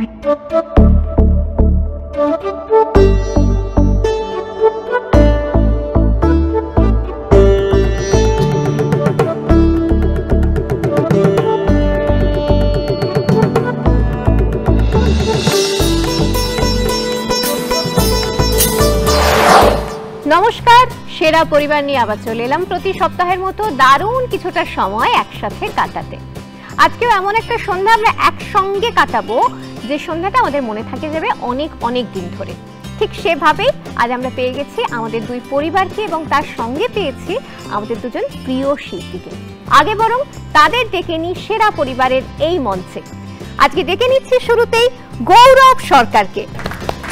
নমস্কার, সেরা পরিবার নিয়ে আবার চলে এলাম প্রতি সপ্তাহের মতো দারুণ কিছুটা সময় একসাথে কাটাতে। আজকেও এমন একটা সন্ধ্যা আমরা একসঙ্গে কাটাবো যে সন্ধ্যাটা আমাদের মনে থাকে যাবে অনেক অনেক দিন ধরে। ঠিক সেভাবেই আজ আমরা পেয়ে গেছি আমাদের দুই পরিবারকে এবং তার সঙ্গে পেয়েছি আমাদের দুজন প্রিয় শিল্পীকে। আগে বরং তাদের ডেকে নিই সেরা পরিবারের এই মঞ্চে। আজকে ডেকে নিচ্ছি শুরুতেই গৌরব সরকারকে,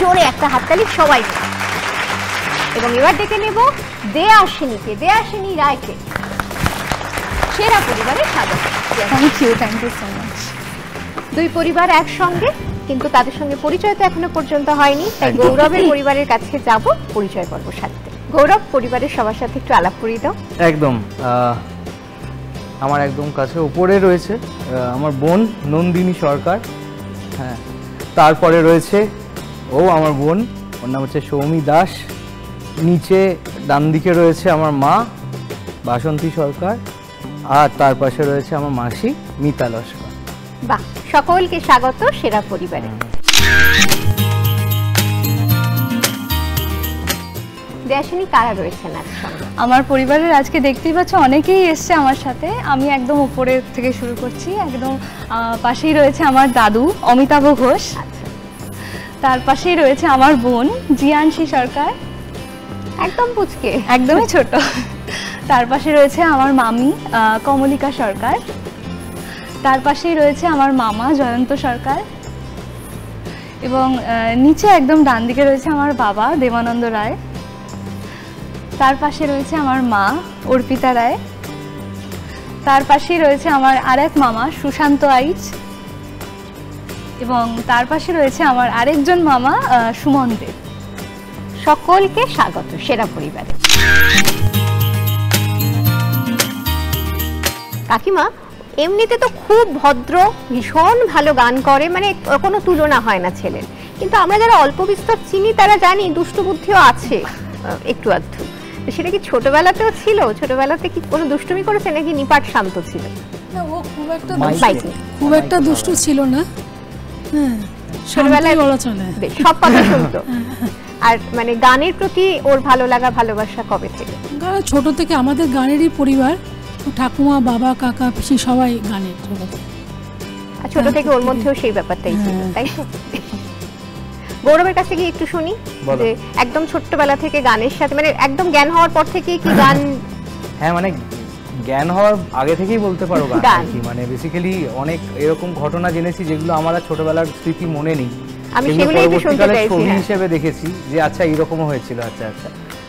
জোরে একটা হাততালি সবাই। এবং এবার ডেকে নেব দেয়াশিনী রায়কে সেরা পরিবারে স্বাগত। Thank you so much. দুই পরিবার একসঙ্গে, কিন্তু তাদের সঙ্গে পরিচয় তো এখনো পর্যন্ত হয়নি, তাই গৌরবের পরিবারের কাছে যাব পরিচয় পর্ব সাথে। গৌরব, পরিবারের সবার সাথে একটু আলাপ করিয়ে দাও। একদম আমার একদম কাছে উপরে রয়েছে আমার বোন নন্দিনী সরকার, হ্যাঁ, তারপরে রয়েছে আমার বোন, ওর নাম হচ্ছে সৌমি দাস। নিচে ডান দিকে রয়েছে আমার মা বাসন্তী সরকার, আর তার পাশে রয়েছে আমার মাসি মিতা লস্কর। বাহ, সকলকে স্বাগত সেরা পরিবারে। দেয়াশিনী, কারা রয়েছেন আজ সঙ্গে? আমার পরিবারের আজকে দেখতেই পাচ্ছ অনেকেই এসছে আমার সাথে। আমি একদম উপরের থেকে শুরু করছি। একদম পাশেই রয়েছে আমার দাদু অমিতাভ ঘোষ, তার পাশেই রয়েছে আমার বোন জিয়ানশী সরকার, একদম পুচকে, একদমই ছোট। তার পাশে রয়েছে আমার মামি কমলিকা সরকার, তার পাশেই রয়েছে আমার মামা জয়ন্ত সরকার, এবং নিচে একদম ডান দিকে রয়েছে আমার বাবা দেবানন্দ রায়, তার পাশে রয়েছে আমার মা অর্পিতা রায়, তার পাশেই রয়েছে আমার আরেক মামা সুশান্ত আইচ, এবং তার পাশে রয়েছে আমার আরেকজন মামা সুমন দেব। সকলকে স্বাগত সেরা পরিবারে। কাকিমা এমনিতে তো খুব ভদ্র, ভীষণ ভালো গান করে, মানে কোনো তুলনা হয় না ছেলের, কিন্তু আমরা যারা অল্প বিস্তর চিনি তারা জানি দুষ্টু বুদ্ধিও আছে একটু আধটু। সেটা কি ছোটবেলাতেও ছিল? ছোটবেলাতে কি কোনো দুষ্টুমি করেছে নাকি নিপাট শান্ত ছিল? না, ও খুব একটা দুষ্টু ছিল না। হ্যাঁ, ছোটবেলায় বলা চলে, সব কথা শুনতো। আর মানে গানের প্রতি ওর ভালো লাগা ভালোবাসা কবে থেকে? ছোট থেকে আমাদের গানেরই পরিবার, ঠাকুমা বাবা কাকা পিসি সবাই গানের। ছোট থেকে ওর মধ্যেও সেই ব্যাপারটাই ছিল, তাই তো? গৌরবের কাছে গিয়ে একটু শুনি যে একদম ছোট্টবেলা থেকে গানের সাথে, মানে একদম জ্ঞান হওয়ার পর থেকে কি গান? হ্যাঁ, মানে জ্ঞান হওয়ার আগে থেকেই বলতে পারো গান কি, মানে বেসিক্যালি অনেক এরকম ঘটনা জেনেছি যেগুলো আমার ছোটবেলার স্মৃতি মনে নেই, আমি সেগুলো একটু শুনতে চাইছি। ছবি হিসেবে দেখেছি যে আচ্ছা এইরকমও হয়েছিল। আচ্ছা,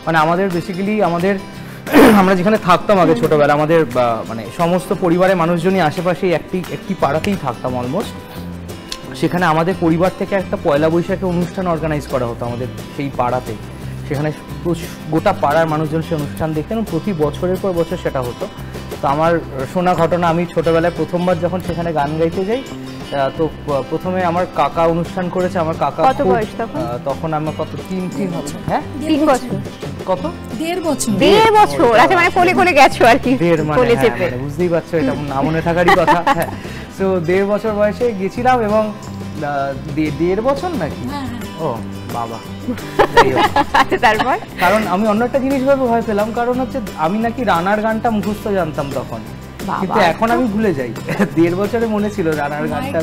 মানে আমাদের বেসিক্যালি আমরা যেখানে থাকতাম আগে ছোটবেলা, আমাদের মানে সমস্ত পরিবারের মানুষজনই আশেপাশেই একটি পাড়াতেই থাকতাম অলমোস্ট। সেখানে আমাদের পরিবার থেকে একটা পয়লা বৈশাখী অনুষ্ঠান অর্গানাইজ করা হতো আমাদের সেই পাড়াতে। সেখানে গোটা পাড়ার মানুষজন সেই অনুষ্ঠান দেখতেন, প্রতি বছরের পর বছর সেটা হতো। তো আমার শোনা ঘটনা, আমি ছোটবেলায় প্রথমবার যখন সেখানে গান গাইতে যাই, তো প্রথমে আমার কাকা অনুষ্ঠান করেছে। আমার কাকা তখন আমার কত তিন হবে, হ্যাঁ 3 বছর, কত 1.5 বছর। 1.5 বছর, আচ্ছা, মানে কোলে কোলে গেছো আর কি, কোলে চেপে, বুঝতেই পারছো এটা না মনে থাকারই কথা। হ্যাঁ, তো 1.5 বছর বয়সে গেছিলাম, এবং 1.5 বছর নাকি, ও বাবা। তারপর কারণ আমি অন্য একটা জিনিস ভাবে ভয় পেলাম, কারণ হচ্ছে আমি নাকি রানার গানটা মুখস্থ জানতাম তখন, কিন্তু এখন আমি ভুলে যাই। 1.5 বছরে মনে ছিল রানার গানটা,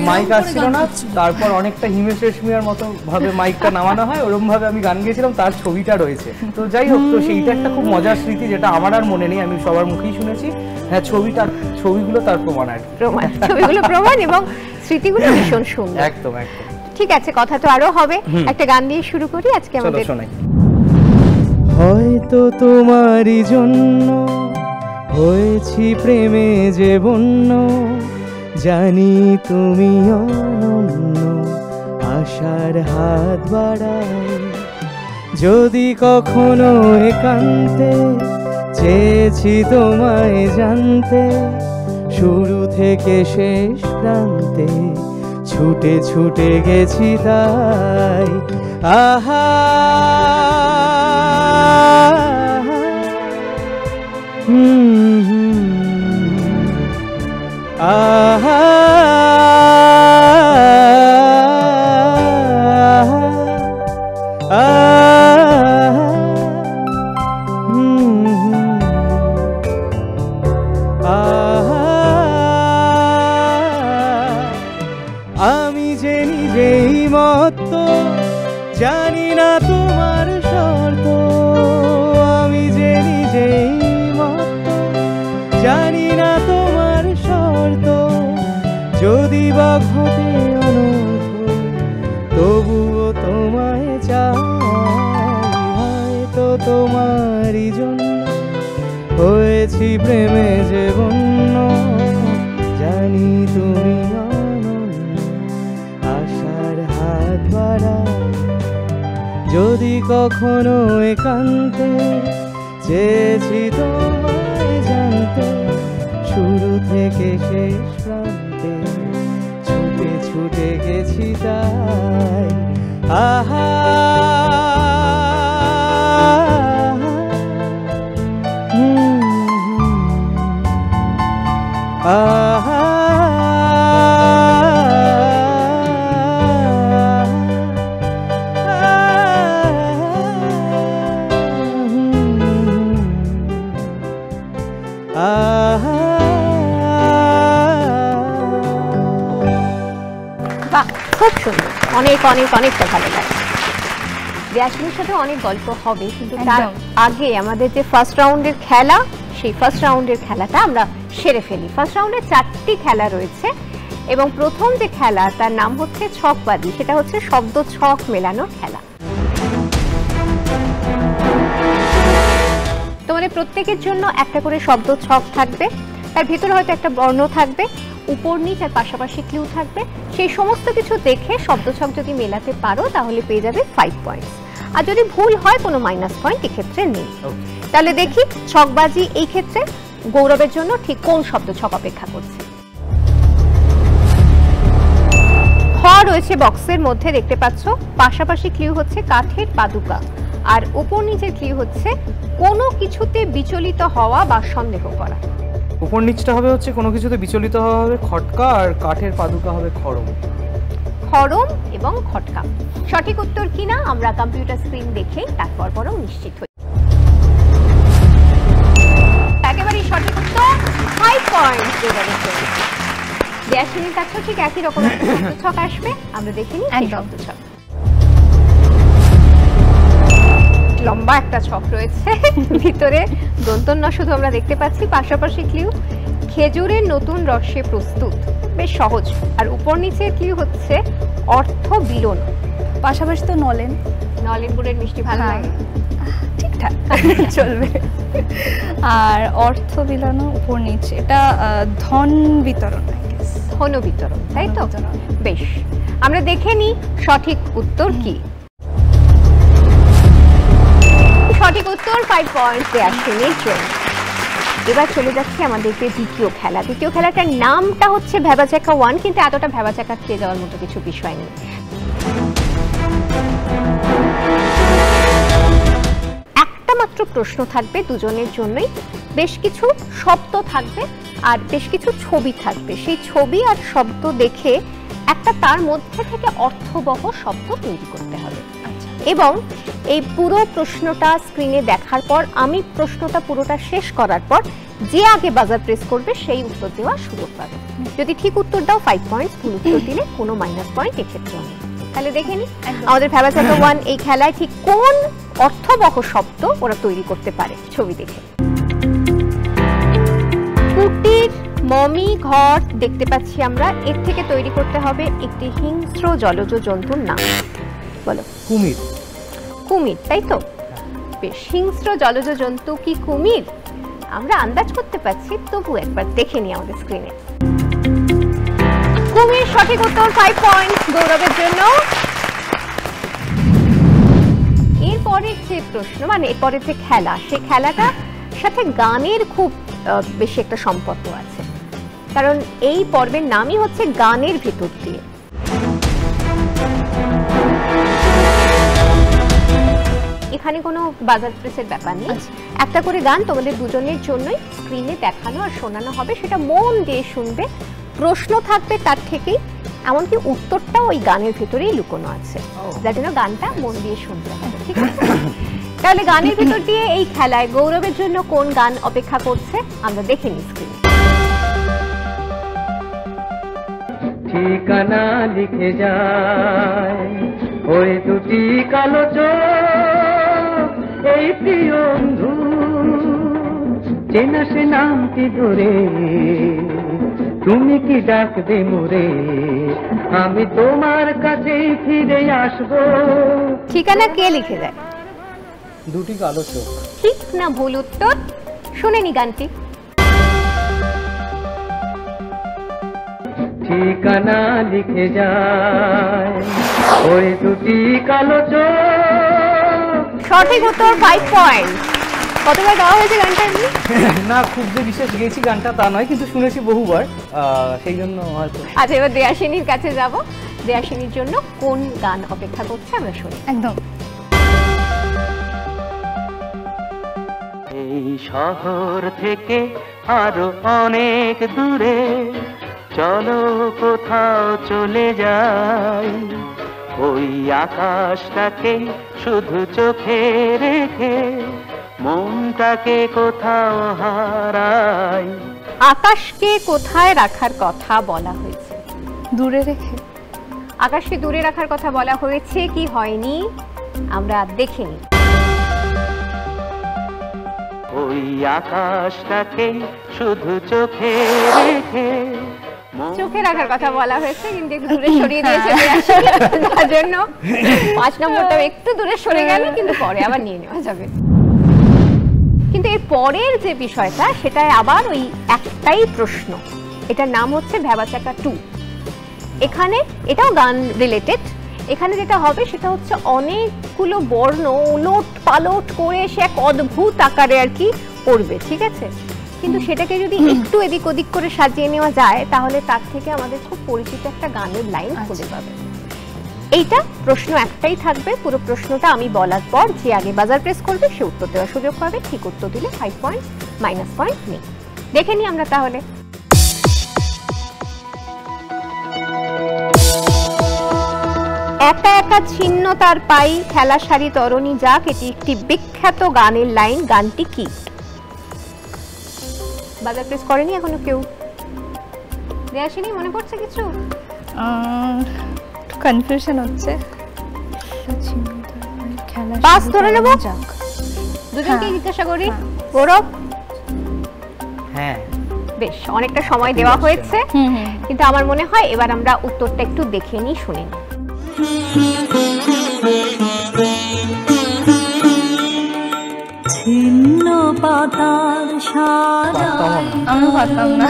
মাইক আসছিল না। তারপর অনেকটা হিমেশ রেশমিয়ার মতো ভাবে মাইকটা নামানো হয়, ওরকম ভাবে আমি গান গেয়েছিলাম, তার ছবিটা রয়েছে। তো যাই হোক, তো সেইটা একটা খুব মজার স্মৃতি, যেটা আমার আর মনে নেই, আমি সবার মুখেই শুনেছি। হ্যাঁ, ছবিগুলো তার প্রমাণ, আর ছবিগুলো প্রমাণ, এবং স্মৃতিগুলো ভীষণ সুন্দর। একদম একদম। ঠিক আছে, কথা তো আরো হবে, একটা গান দিয়ে শুরু করি আজকে আমাদের। হয়তো তোমারই জন্য হয়েছি প্রেমে যে বন্য, জানি তুমি অনন্য, আশার হাত বাড়াও। যদি কখনো একান্তে চেয়েছি তোমায় জানতে, শুরু থেকে শেষ প্রান্তে ছুটে ছুটে গেছি তাই আহা আহা আমি যে নিজেই মত্ত জানি না তোমার শর্ত আমি যে নিজেই মত্ত জানি না তোমার শর্ত যদি বা ঘটে অনর্থ তবুও তোমায় চাই হয়তো তোমারই জন্য হয়েছি প্রেমে যে বন্য জানি তুমি আশার হাত বাড়ায় যদি কখনো একান্তে চেয়েছি তোমায় জানতে শুরু থেকে শেষ প্রান্তে ছুটে ছুটে গেছি তাই আহা আহা বাহ, খুব সুন্দর, অনেক অনেক অনেকটা ভালো লাগে। রিয়াসিনের সাথে অনেক গল্প হবে, কিন্তু তার একদম। আগে আমাদের যে ফার্স্ট রাউন্ডের খেলা, সেই ফার্স্ট রাউন্ডের খেলাটা আমরা সেরে ফেলি। ফার্স্ট রাউন্ডে 4টি খেলা রয়েছে এবং প্রথম যে খেলা তার নাম হচ্ছে ছকবাজি। সেটা হচ্ছে শব্দ ছক মেলানোর খেলা। তোমাদের প্রত্যেকের জন্য একটা করে শব্দ ছক থাকবে, তার ভিতরে হয়তো একটা বর্ণ থাকবে, উপর নিচ আর পাশাপাশি ক্লু থাকবে। সেই সমস্ত কিছু দেখে শব্দ ছক যদি মেলাতে পারো তাহলে পেয়ে যাবে 5 পয়েন্টস, আর যদি ভুল হয় কোনো মাইনাস পয়েন্ট এক্ষেত্রে নেই। তাহলে দেখি ছকবাজি এই ক্ষেত্রে গৌরবের জন্য ঠিক কোন শব্দ ছক অপেক্ষা করছে। খ রয়েছে বক্সের মধ্যে, দেখতে পাচ্ছ। পাশাপাশি ক্লু হচ্ছে কাঠের পাদুকা, আর উপর নিচের ক্লু হচ্ছে কোনো কিছুতে বিচলিত হওয়া বা সন্দেহ করা। উপর নিচটা হবে হচ্ছে কোনো কিছুতে বিচলিত হওয়া হবে খটকা, আর কাঠের পাদুকা হবে খড়ম। খড়ম এবং খটকা সঠিক উত্তর কিনা আমরা কম্পিউটার স্ক্রিন দেখে তারপর বরং নিশ্চিত হই। একেবারে সঠিক উত্তর, 5 পয়েন্ট। রিয়াসিনের কাছেও ঠিক একই রকম একটা শব্দ ছক আসবে, আমরা দেখে নিই সেই শব্দ ছক। লম্বা একটা ছক রয়েছে, ভিতরে দন্তন্য শুধু আমরা দেখতে পাচ্ছি, পাশাপাশি ক্লু খেজুরের নতুন রসে প্রস্তুত, বেশ সহজ। আর উপর নিচে ক্লু হচ্ছে অর্থ বিলোন। পাশাপাশি তো নলেন, নলেন গুড়ের মিষ্টি ভালো লাগে, ঠিকঠাক চলবে। আর অর্থ বিলানো উপর নিচে, এটা ধন বিতরণ, ধন বিতরণ, তাই তো? ধন বিতরণ। বেশ, আমরা দেখে নিই সঠিক উত্তর কি। সঠিক উত্তর 5 পয়েন্ট রিয়াসিনের জন্য। এবার চলে যাচ্ছে আমাদের যে দ্বিতীয় খেলা। দ্বিতীয় খেলাটার নামটা হচ্ছে ভেবাচাকা 1, কিন্তু এতটা ভেবাচাকা খেয়ে যাওয়ার মতো কিছু বিষয় নেই। একটা মাত্র প্রশ্ন থাকবে দুজনের জন্যই, বেশ কিছু শব্দ থাকবে আর বেশ কিছু ছবি থাকবে। সেই ছবি আর শব্দ দেখে একটা তার মধ্যে থেকে অর্থবহ শব্দ তৈরি করতে হবে। এবং এই পুরো প্রশ্নটা স্ক্রিনে দেখার পর, আমি প্রশ্নটা পুরোটা শেষ করার পর যে আগে বাজার প্রেস করবে সেই উত্তর দেওয়ার সুযোগ পাবে। যদি ঠিক উত্তর দাও 5 পয়েন্টস, ভুল উত্তর দিলে কোনো মাইনাস পয়েন্ট এক্ষেত্রে নেই। তাহলে দেখে নি আমাদের ভেবাচাকা 1 এই খেলায় ঠিক কোন অর্থবহ শব্দ ওরা তৈরি করতে পারে ছবি দেখে। কুটির মমি ঘর দেখতে পাচ্ছি আমরা, এর থেকে তৈরি করতে হবে একটি হিংস্র জলজ জন্তুর নাম। বলো। কুমির। কুমির, তাই তো? বেশ, হিংস্র জলজ জন্তু কি কুমির? আমরা আন্দাজ করতে পারছি, তবু একবার দেখে নিই আমাদের স্ক্রিনে। কুমির সঠিক উত্তর, 5 পয়েন্ট গৌরবের জন্য। এরপরের যে প্রশ্ন, মানে এরপরের যে খেলা, সেই খেলাটার সাথে গানের খুব বেশি একটা সম্পর্ক আছে, কারণ এই পর্বের নামই হচ্ছে গানের ভিতর দিয়ে। এখানে কোনো বাজার প্রেসের ব্যাপার নেই। একটা করে গান তোমাদের দুজনের জন্যই স্ক্রিনে দেখানো আর শোনানো হবে, সেটা মন দিয়ে শুনবে। প্রশ্ন থাকবে তার থেকেই, এমনকি উত্তরটাও ওই গানের ভেতরেই লুকোনো আছে, যার জন্য গানটা মন দিয়ে শুনতে হবে, ঠিক আছে? তাহলে গানের ভিতর দিয়ে এই খেলায় গৌরবের জন্য কোন গান অপেক্ষা করছে আমরা দেখে নিই স্ক্রিনে। ঠিকানা লিখে যায় ওই দুটি কালো চোখ, এই প্রিয় বন্ধু চেনা সে নামটি ধরে, তুমি কি ডাকবে মোরে, আমি তোমার কাছেই ফিরে আসবো। ঠিকানা কে লিখে দেয়? দুটি কালো চোখ। ঠিক না ভুল উত্তর? শুনে নি গানটি। ঠিকানা লিখে যায় ওই দুটি কালো চোখ। সঠিক উত্তর, 5 পয়েন্ট। কতবার গাওয়া হয়েছে গানটা এমনি? না, খুব যে বিশেষ গেয়েছি গানটা তা নয়, কিন্তু শুনেছি বহুবার, সেই জন্য হয়তো। আচ্ছা, এবার দেয়াশিনীর কাছে যাব। দেয়াশিনীর জন্য কোন গান অপেক্ষা করছে আমরা শুনি। একদম। এই শহর থেকে আরো অনেক দূরে চলো কোথাও চলে যাই, ওই আকাশটাকে শুধু চোখে রেখে মনটাকে কোথাও হারাই। আকাশকে কোথায় রাখার কথা বলা হয়েছে? দূরে রেখে। আকাশকে দূরে রাখার কথা বলা হয়েছে কি হয়নি আমরা দেখে নিই। ওই আকাশটাকে শুধু চোখে রেখে। চোখে রাখার কথা বলা হয়েছে, কিন্তু একটু দূরে সরিয়ে দিয়েছে দেয়াশিনী, যার জন্য 5 নম্বরটা একটু দূরে সরে গেল, কিন্তু পরে আবার নিয়ে নেওয়া যাবে। কিন্তু এর পরের যে বিষয়টা, সেটাই আবার ওই একটাই প্রশ্ন। এটার নাম হচ্ছে ভ্যাবাচাকা 2। এখানে এটাও গান রিলেটেড। এখানে যেটা হবে সেটা হচ্ছে অনেকগুলো বর্ণ উলট পালট করে সে এক অদ্ভুত আকারে আর কি পড়বে, ঠিক আছে? কিন্তু সেটাকে যদি একটু এদিক ওদিক করে সাজিয়ে নেওয়া যায়, তাহলে তার থেকে আমাদের খুব পরিচিত একটা গানের লাইন খুঁজে পাবে। এইটা প্রশ্ন একটাই থাকবে, পুরো প্রশ্নটা আমি বলার পর যে আগে বাজার প্রেস করবে সে উত্তর দেওয়ার সুযোগ পাবে। ঠিক উত্তর দিলে 5 পয়েন্ট, মাইনাস পয়েন্ট নেই। দেখে নিই আমরা তাহলে। একা একা ছিন্ন তার পাই, খেলা সারি তরণী যাক, এটি একটি বিখ্যাত গানের লাইন। গানটি কি? বাজার প্রেস করেনি এখনো কেউ? দেয়াশিনী, মনে পড়ছে কিছু? কনফিউশন হচ্ছে। পাস ধরে নেব, দুজনকে জিজ্ঞাসা করি। গৌরব? হ্যাঁ, বেশ, অনেকটা সময় দেওয়া হয়েছে, কিন্তু আমার মনে হয় এবার আমরা উত্তরটা একটু দেখে নিই, শুনে নিই। ছিন্ন পাতার সারা আমি পারতাম না।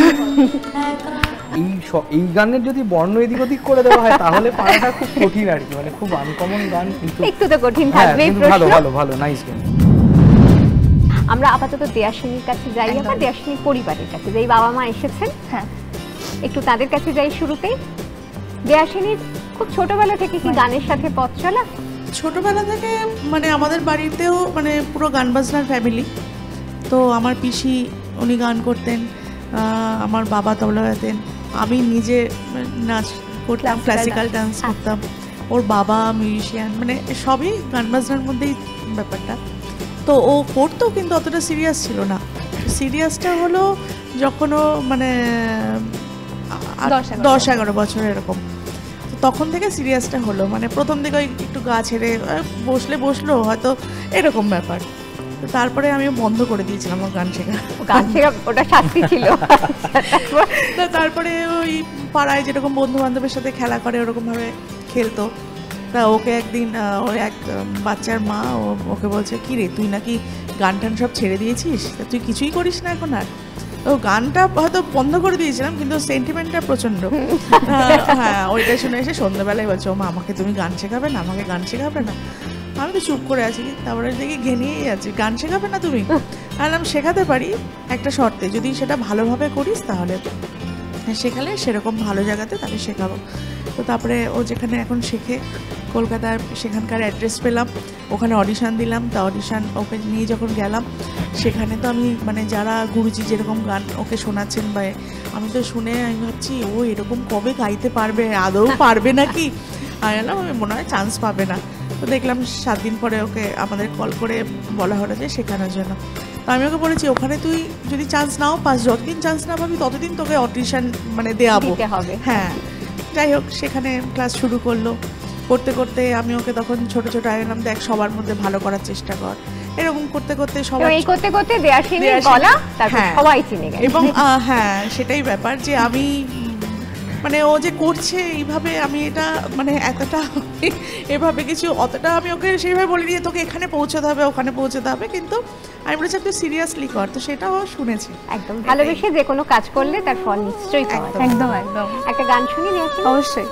এই গানের যদি বর্ণ এদিক ওদিক করে দেওয়া হয় তাহলে পারাটা খুব কঠিন আর কি, মানে খুব আনকমন গান, কিন্তু একটু তো কঠিন থাকবে এই ভালো প্রশ্ন। ভালো ভালো, নাইস গেম। আমরা আপাতত দেয়াশিনীর কাছে যাই, আবার দেয়াশিনীর পরিবারের কাছে যাই। বাবা মা এসেছেন, হ্যাঁ, একটু তাদের কাছে যাই শুরুতেই। দেয়াশিনীর খুব ছোটবেলা থেকে কি গানের সাথে পথ চলা? ছোটবেলা থেকে মানে আমাদের বাড়িতেও মানে পুরো গান বাজনার ফ্যামিলি। তো আমার পিসি উনি গান করতেন, আমার বাবা তবলা বাজাতেন, আমি নিজে নাচ করতাম, ক্লাসিক্যাল ডান্স করতাম, ওর বাবা মিউজিশিয়ান, মানে সবই গান বাজনার মধ্যেই ব্যাপারটা। তো ও করতো, কিন্তু অতটা সিরিয়াস ছিল না। সিরিয়াসটা হলো যখন ও মানে 10-11 বছর এরকম, তখন থেকে সিরিয়াসটা হলো। মানে প্রথম দিকে একটু গা ছেড়ে বসলো হয়তো, এরকম ব্যাপার। তো তারপরে আমি বন্ধ করে দিয়েছিলাম ওর গান শেখা। গান শেখা ওটা শাস্তি ছিল। তো তারপরে ওই পাড়ায় যেরকম বন্ধু বান্ধবের সাথে খেলা করে ওরকমভাবে খেলতো। তা ওকে একদিন ওই এক বাচ্চার মা ওকে বলছে, কি রে তুই নাকি গান টান সব ছেড়ে দিয়েছিস, তুই কিছুই করিস না এখন আর? ও গানটা হয়তো বন্ধ করে দিয়েছিলাম, কিন্তু সেন্টিমেন্টটা প্রচণ্ড। হ্যাঁ, ওইটা শুনে এসে সন্ধ্যাবেলায় বলছে, ও মা আমাকে তুমি গান শেখাবে না, আমাকে গান শেখাবে না। আমি তো চুপ করে আছি, তারপরে দেখি ঘেনিয়েই যাচ্ছি, গান শেখাবে না তুমি? আমি শেখাতে পারি একটা শর্তে, যদি সেটা ভালোভাবে করিস তাহলে শেখালে, সেরকম ভালো জায়গাতে তাহলে শেখাবো। তো তারপরে ও যেখানে এখন শেখে কলকাতার সেখানকার অ্যাড্রেস পেলাম, ওখানে অডিশান দিলাম। তা অডিশান ওকে নিয়ে যখন গেলাম সেখানে তো আমি মানে যারা গুরুজি যেরকম গান ওকে শোনাচ্ছেন বা আমি তো শুনে আমি ভাবছি ও এরকম কবে গাইতে পারবে, আদৌ পারবে নাকি। আমি বললাম আমি মনে হয় চান্স পাবে না। তো দেখলাম 7 দিন পরে ওকে আমাদের কল করে বলা হলো যে শেখানোর জন্য। তো আমি ওকে বলেছি ওখানে তুই যদি চান্স নাও পাস, যতদিন চান্স না পাবি ততদিন তোকে অডিশন মানে দেওয়াবো। হ্যাঁ, যাই হোক সেখানে ক্লাস শুরু করলো। করতে করতে আমি ওকে তখন ছোট ছোট আইলাম, দেখ সবার মধ্যে ভালো করার চেষ্টা কর। এরকম করতে করতে সবাই এই করতে করতে দেয়াশিনীর গলা তারপর সবাই চিনে গেল। এবং হ্যাঁ সেটাই ব্যাপার যে আমি মানে ও যে করছে এইভাবে আমি এটা মানে এতটা এভাবে কিছু অতটা আমি ওকে সেইভাবে বলিনি যে তোকে এখানে পৌঁছাতে হবে ওখানে পৌঁছাতে হবে, কিন্তু আমি বলেছি তুই সিরিয়াসলি কর। তো সেটাও শুনেছি। একদম ভালোবেসে যে কোনো কাজ করলে তার ফল নিশ্চয়ই পাওয়া যায়। একদম একদম। একটা গান শুনি দেয়াশিনী? অবশ্যই।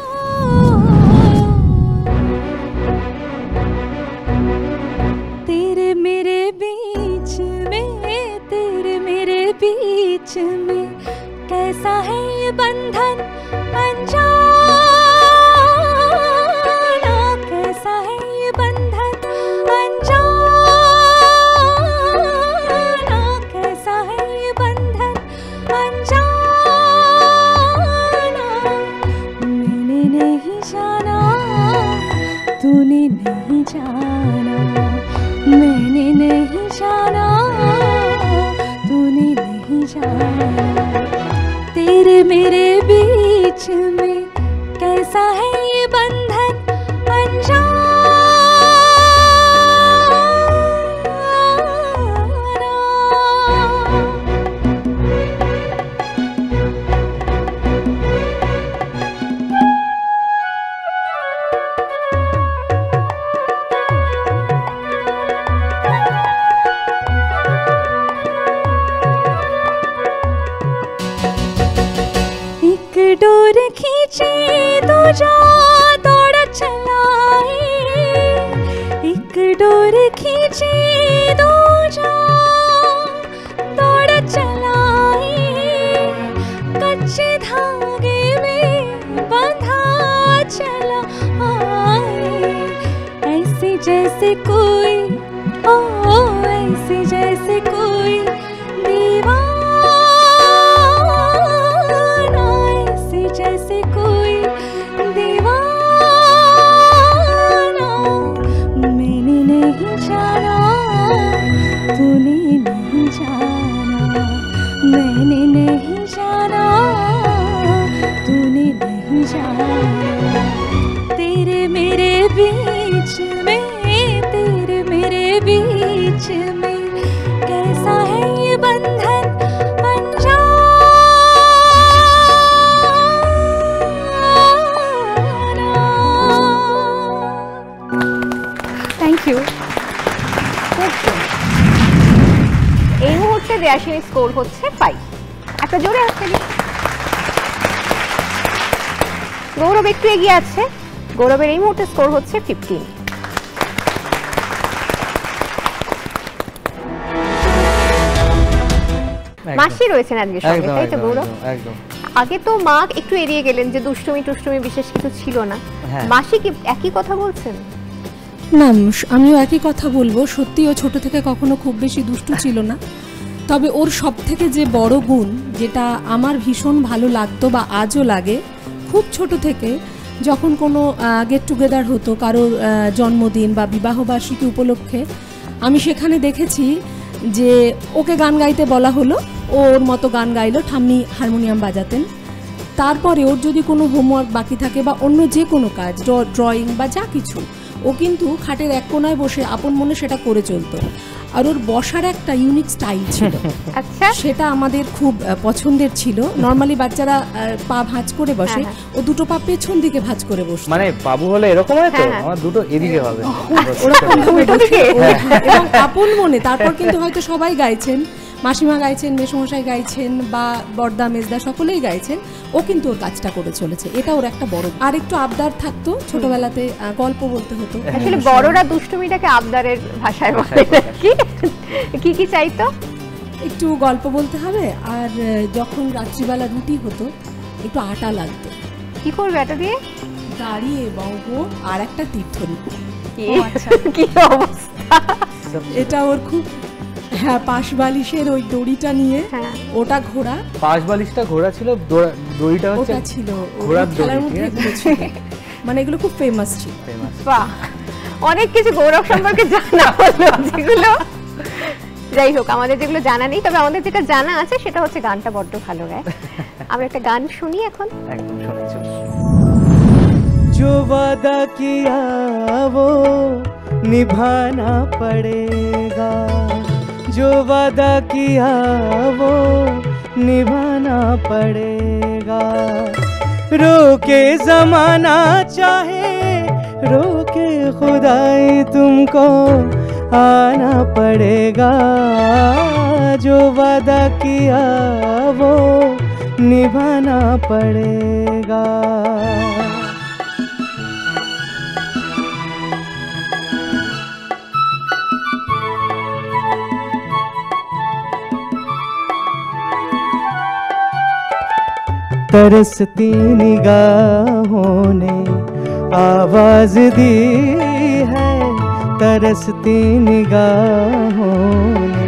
तेरे मेरे बीच में, तेरे मेरे बीच में कैसा है ये बंधन अनजाना, कैसा है ये बंधन अनजाना, कैसा है ये बंधन अनजाना। मैंने नहीं जाना, तूने नहीं जाना, मैंने नहीं जाना, तूने नहीं जाना। तेरे मेरे बीच में कैसा है ये बंधन अनजाना। डोर खींचे दूजा दौड़ चलाए, एक डोर खींचे दूजा दौड़ चलाए, कच्चे धागे में बंधा चला आए। ऐसे जैसे कोई ओ ऐसे जैसे कोई दीवाना, जैसे कोई दीवाना। मैंने नहीं जाना, तूने नहीं जाना, मैंने नहीं जाना, तूने नहीं जाना। तेरे मेरे बीच में, तेरे मेरे बीच में कैसा है ये बंधन अनजाना। এই মুহূর্তে দেয়াশিনীর স্কোর হচ্ছে 5। একটা জোরে আসছে। গৌরব একটু এগিয়ে আছে। গৌরবের এই মুহূর্তে স্কোর হচ্ছে 15। মাসি রয়েছেন আজকে সঙ্গে, তাই তো গৌরব? একদম। আগে তো মা একটু এড়িয়ে গেলেন যে দুষ্টুমি টুষ্টুমি বিশেষ কিছু ছিল না, মাসি কি একই কথা বলছেন? না, আমিও একই কথা বলবো। সত্যি ও ছোট থেকে কখনো খুব বেশি দুষ্টু ছিল না, তবে ওর সব থেকে যে বড় গুণ যেটা আমার ভীষণ ভালো লাগতো বা আজও লাগে, খুব ছোট থেকে যখন কোনো গেট টুগেদার হতো কারোর জন্মদিন বা বিবাহবার্ষিকী উপলক্ষে, আমি সেখানে দেখেছি যে ওকে গান গাইতে বলা হলো, ওর মতো গান গাইলো, ঠাম্মি হারমোনিয়াম বাজাতেন। তারপরে ওর যদি কোনো হোমওয়ার্ক বাকি থাকে বা অন্য যে কোনো কাজ, ড্রয়িং বা যা কিছু, ও কিন্তু খাটের এক কোনায় বসে আপন মনে সেটা করে চলতো। আর ওর বসার একটা ইউনিক স্টাইল ছিল, আচ্ছা সেটা আমাদের খুব পছন্দের ছিল। নরমালি বাচ্চারা পা ভাঁজ করে বসে, ও দুটো পা পেছন দিকে ভাঁজ করে বসে। মানে বাবু হলে এরকম হয় তো, আমার দুটো এদিকে হবে ওরকম ভাবে বসে এবং আপন মনে। তারপর কিন্তু হয়তো সবাই গাইছেন, মাসিমা গাইছেন, মেসমশাই গাইছেন বা বড়দা মেজদা সকলেই গাইছেন, ও কিন্তু ওর কাজটা করে চলেছে। এটা ওর একটা বড়। আর একটু আবদার থাকতো ছোটবেলাতে, গল্প বলতে হতো। আসলে বড়রা দুষ্টুমিটাকে আবদারের ভাষায় বলে। কি কি চাইতো? একটু গল্প বলতে হবে, আর যখন রাত্রিবেলা রুটি হতো একটু আটা লাগতো। কি করবে এটা দিয়ে? গাড়ি এবং বোট আর একটা তীর্থরূপ। কি অবস্থা! এটা ওর খুব, হ্যাঁ, পাশ বালিশের ওই দড়িটা নিয়ে, হ্যাঁ। ওটা ঘোড়া, পাশ বালিশটা ঘোড়া ছিল, দড়িটা হচ্ছে ওটা ছিল ঘোড়ার খেলার দড়ি, মধ্যে ঠিক আছে? এগুলো ছিল। মানে এগুলো খুব ফেমাস ছিল। বাহ, অনেক কিছু গৌরব সম্পর্কে জানা হলো, যেগুলো যাই হোক আমাদের যেগুলো জানা নেই, তবে আমাদের যেটা জানা আছে সেটা হচ্ছে গানটা বড্ড ভালো গায়। আমরা একটা গান শুনি এখন। একদম শোনাচ্ছি। जो वादा किया वो निभाना पड़ेगा, जो वादा किया वो निभाना पड़ेगा। रोके जमाना चाहे रोके खुदाई तुमको आना पड़ेगा, जो वादा किया वो निभाना पड़ेगा। तरसती निगाहों ने आवाज दी है, तरसती निगाहों ने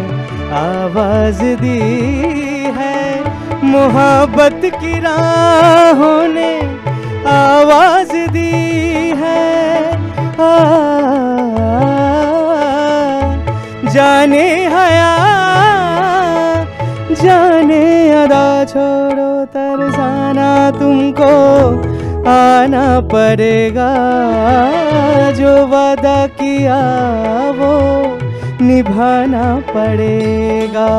आवाज दी है, मोहब्बत की राहों ने आवाज दी है। जाने हया जाने अदा छोड़ो तरसाना तुमको आना पड़ेगा, जो वादा किया वो निभाना पड़ेगा।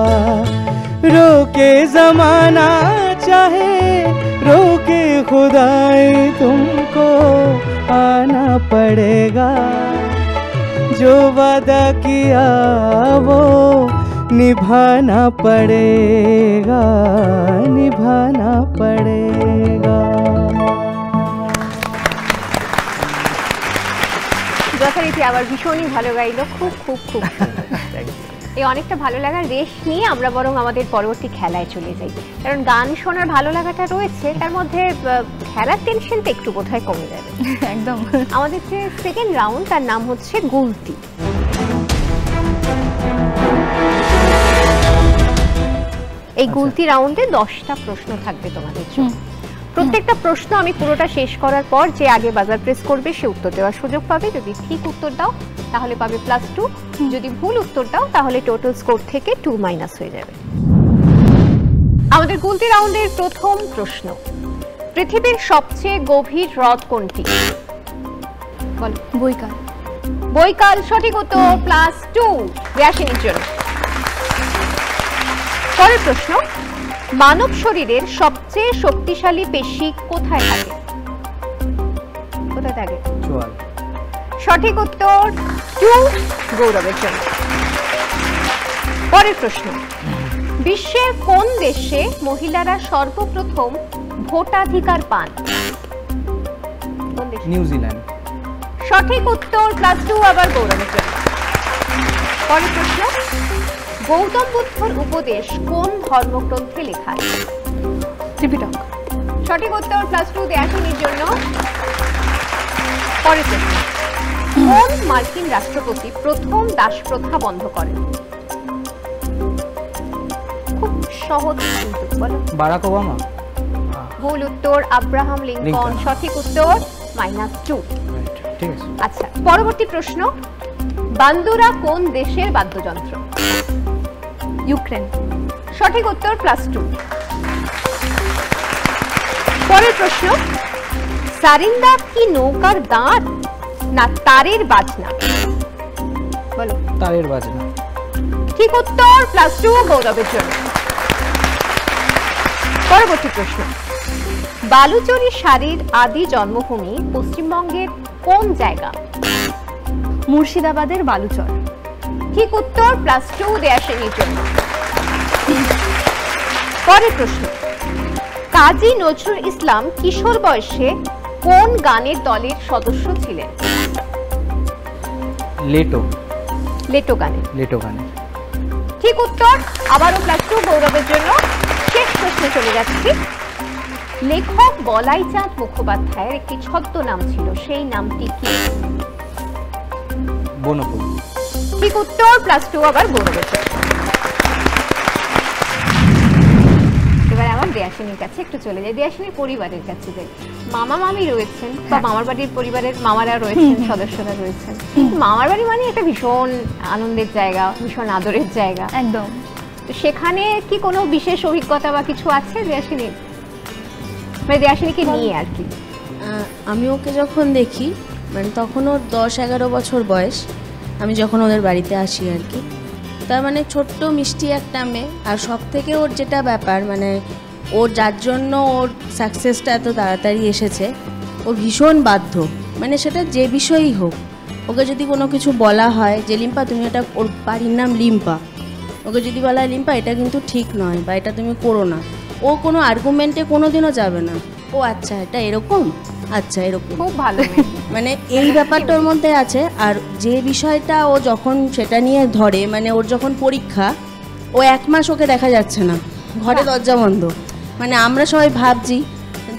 रोके जमाना चाहे रोके खुदाई तुमको आना पड़ेगा, जो वादा किया वो निभाना पड़ेगा, निभाना पड़ेगा। যথারীতি আবার ভীষণই ভালো গাইলো, খুব খুব খুব এই অনেকটা ভালো লাগার রেশ নিয়ে আমরা বরং আমাদের পরবর্তী খেলায় চলে যাই, কারণ গান শোনার ভালো লাগাটা রয়েছে, তার মধ্যে খেলার টেনশনটা একটু বোধহয় কমে যাবে। একদম। আমাদের যে সেকেন্ড রাউন্ড তার নাম হচ্ছে গুলতি। এই গুলতি রাউন্ডে 10টা প্রশ্ন থাকবে তোমাদের জন্য। প্রত্যেকটা প্রশ্ন আমি পুরোটা শেষ করার পর যে আগে বাজার প্রেস করবে সে উত্তর দেওয়ার সুযোগ পাবে। যদি ঠিক উত্তর দাও তাহলে পাবে +2, যদি ভুল উত্তর দাও তাহলে টোটাল স্কোর থেকে 2 মাইনাস হয়ে যাবে। আমাদের গুলতি রাউন্ডের প্রথম প্রশ্ন, পৃথিবীর সবচেয়ে গভীর হ্রদ কোনটি? বলো। বৈকাল। বৈকাল সঠিক উত্তর, +2 রেশনের জন্য। পরের প্রশ্ন, মানব শরীরের সবচেয়ে শক্তিশালী পেশি কোথায় থাকে? কোথায় থাকে? চোয়াল। সঠিক উত্তর, 2 গৌরবের জন্য। পরের প্রশ্ন, বিশ্বের কোন দেশে মহিলারা সর্বপ্রথম ভোটাধিকার পান? কোন দেশে? নিউজিল্যান্ড। সঠিক উত্তর, +2 আবার গৌরবের জন্য। পরের প্রশ্ন, গৌতম বুদ্ধর উপদেশ কোন ধর্মগ্রন্থে লেখা আছে? ত্রিপিটক। সঠিক উত্তর, +2 দেয়াশিনীর জন্য। পরের প্রশ্ন, কোন মার্কিন রাষ্ট্রপতি প্রথম দাসপ্রথা বন্ধ করেন? খুব সহজ কিন্তু, বলো। Barack Obama. ভুল উত্তর, আব্রাহাম লিঙ্কন। লিঙ্কন। সঠিক উত্তর, -2। ঠিক আছে। আচ্ছা, পরবর্তী প্রশ্ন, বান্দুরা কোন দেশের বাদ্যযন্ত্র? ইউক্রেন। সঠিক উত্তর, +2। পরের প্রশ্ন, সারিন্দা কি নৌকার দাঁত না তারের বাজনা? বলো। তারের বাজনা। ঠিক উত্তর, +2 গৌরবের জন্য। পরবর্তী প্রশ্ন, বালুচরী শাড়ির আদি জন্মভূমি পশ্চিমবঙ্গের কোন জায়গা? মুর্শিদাবাদের বালুচর। ঠিক উত্তর, +2 দেয়াশিনীর জন্য। পরের প্রশ্ন, কাজী নজরুল ইসলাম কিশোর বয়সে কোন গানের দলের সদস্য ছিলেন? লেটো। লেটো গানে। লেটো গানে। ঠিক উত্তর, আবারও +2 গৌরবের জন্য। শেষ প্রশ্নে চলে যাচ্ছি, লেখক বলাইচাঁদ মুখোপাধ্যায়ের একটি ছদ্মনাম ছিল, সেই নামটি কি? বনফুল। ঠিক উত্তর, +2 আবার গৌরবের। এবার আমার দেয়াশিনীর কাছে একটু চলে যাই, দেয়াশিনীর পরিবারের কাছে যাই। মামা মামি রয়েছেন বা মামার বাড়ির পরিবারের মামারা রয়েছেন, সদস্যরা রয়েছেন, কিন্তু মামার বাড়ি মানে একটা ভীষণ আনন্দের জায়গা, ভীষণ আদরের জায়গা। একদম। তো সেখানে কি কোনো বিশেষ অভিজ্ঞতা বা কিছু আছে দেয়াশিনীর, মানে দেয়াশিনীকে নিয়ে আর কি? আমি ওকে যখন দেখি, মানে তখন ওর 10-11 বছর বয়স, আমি যখন ওদের বাড়িতে আসি আর কি, তার মানে ছোট্ট মিষ্টি একটা মেয়ে। আর সব থেকে ওর যেটা ব্যাপার, মানে ওর যার জন্য ওর সাকসেসটা এত তাড়াতাড়ি এসেছে, ও ভীষণ বাধ্য, মানে সেটা যে বিষয়ই হোক। ওকে যদি কোনো কিছু বলা হয় যে লিম্পা তুমি এটা, ওর বাড়ির নাম লিম্পা, ওকে যদি বলা হয় লিম্পা এটা কিন্তু ঠিক নয় বা এটা তুমি করো না, ও কোনো আর্গুমেন্টে কোনো দিনও যাবে না। ও আচ্ছা এটা এরকম, আচ্ছা এরকম, খুব ভালো। মানে এই ব্যাপারটার মধ্যে আছে। আর যে বিষয়টা ও যখন সেটা নিয়ে ধরে, মানে ওর যখন পরীক্ষা, ও 1 মাস ওকে দেখা যাচ্ছে না, ঘরে দরজা বন্ধ। মানে আমরা সবাই ভাবছি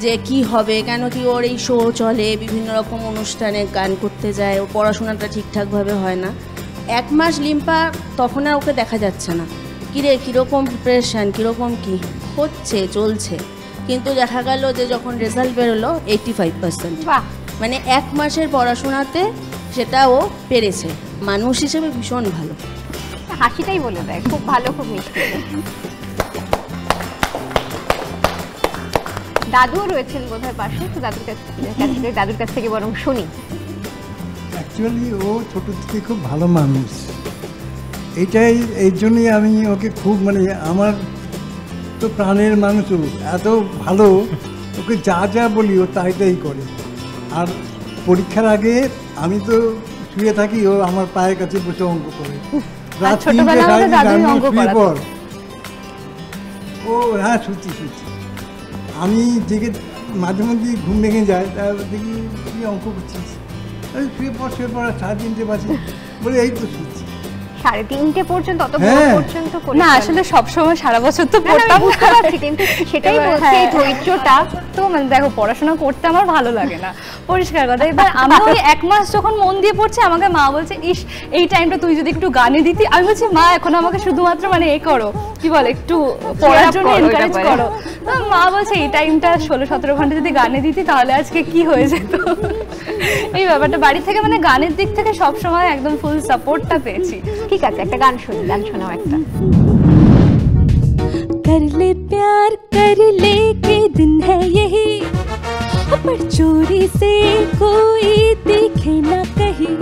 যে কি হবে, কেন কি ওর এই শো চলে, বিভিন্ন রকম অনুষ্ঠানে গান করতে যায়, ওর পড়াশোনাটা ঠিকঠাকভাবে হয় না। 1 মাস লিম্পা, তখন আর ওকে দেখা যাচ্ছে না, কিরে কীরকম প্রিপারেশান, কীরকম কী হচ্ছে চলছে। কিন্তু দেখা গেল যে যখন রেজাল্ট বেরোলো 85%, মানে 1 মাসের পড়াশোনাতে সেটা ও পেরেছে। মানুষ হিসেবে ভীষণ ভালো, হাসিটাই বলে দেয়, খুব ভালো, খুব মিষ্টি। দাদু রয়েছেন বোধহয় পাশে, তো দাদুর কাছ থেকে বরং শুনি। অ্যাকচুয়ালি ও ছোট থেকে খুব ভালো মানুষ, এইটাই, এই জন্যই আমি ওকে খুব, মানে আমার তো প্রাণের মানুষ, ও এত ভালো, ওকে যা যা বলি ও তাই তাই করে। আর পরীক্ষার আগে আমি তো শুয়ে থাকি, ও আমার পায়ের কাছে বসে অঙ্ক করে, রাত 3-4 পর। ও হ্যাঁ শুচ্ছি, আমি জেগে মাঝে মধ্যে ঘুম ভেঙে যায়, তারপর দেখি কি অঙ্ক করছিস, শুয়ে পর আর 3:30 বাজে, বলে এই তো শুচ্ছি। 3:30 পর্যন্ত, অত পর্যন্ত না আসলে সবসময় সারা বছর তো পড়তাম, কিন্তু সেটাই বলছি, এই ধৈর্যটা তো, মানে দেখো পড়াশোনা করতে আমার ভালো লাগে না, পরিষ্কার কথা। এবার আমি ওই 1 মাস যখন মন দিয়ে পড়ছি, আমাকে মা বলছে ইস এই টাইমটা তুই যদি একটু গানে দিতি। আমি বলছি মা এখন আমাকে শুধুমাত্র মানে এ করো, কি বলে, একটু পড়ার জন্য এনকারেজ করো। মা বলছে এই টাইমটা 16-17 ঘন্টা যদি গানে দিতি তাহলে আজকে কি হয়ে যেত। এই ব্যাপারটা বাড়ি থেকে, মানে গানের দিক থেকে সবসময় একদম ফুল সাপোর্টটা পেয়েছি। ঠিক আছে, একটা গান শুনি, গান শোনাও একটা। कर ले प्यार कर ले के दिन है यही, पर चोरी से कोई देखे ना कहीं।